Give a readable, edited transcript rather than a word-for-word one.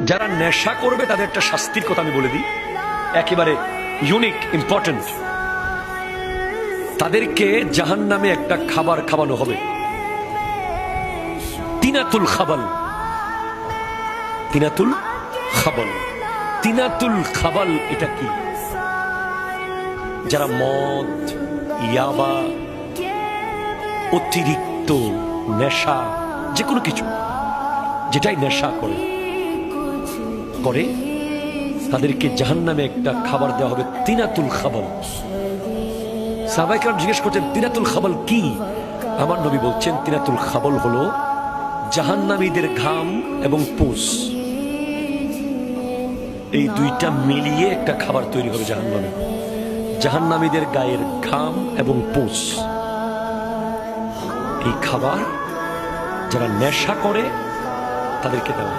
যারা নেশা করবে তাদের একটা শাস্তির কথা আমি বলে দিই, একেবারে ইউনিক, ইম্পর্টেন্ট। তাদেরকে জাহান্নামে একটা খাবার খাওয়ানো হবে, তিনাতুল খাবাল। তিনাতুল খাবাল, তিনাতুল খাবাল এটা কি? যারা মদ, ইয়াবা, অতিরিক্ত নেশা, যে কোনো কিছু যেটাই নেশা করে তাদেরকে জাহান্নামে একটা খাবার দেওয়া হবে, তিনাতুল খাবাল। সাহাবায়ে কেরাম জিজ্ঞেস করছেন তিনাতুল খাবাল কি? আমার নবী বলছেন তিনাতুল খাবাল হলো জাহান্নামীদের ঘাম এবং পুষ, এই দুইটা মিলিয়ে একটা খাবার তৈরি হবে জাহান্নামে। জাহান্নামীদের গায়ের ঘাম এবং পুষ, এই খাবার যারা নেশা করে তাদেরকে দেওয়া।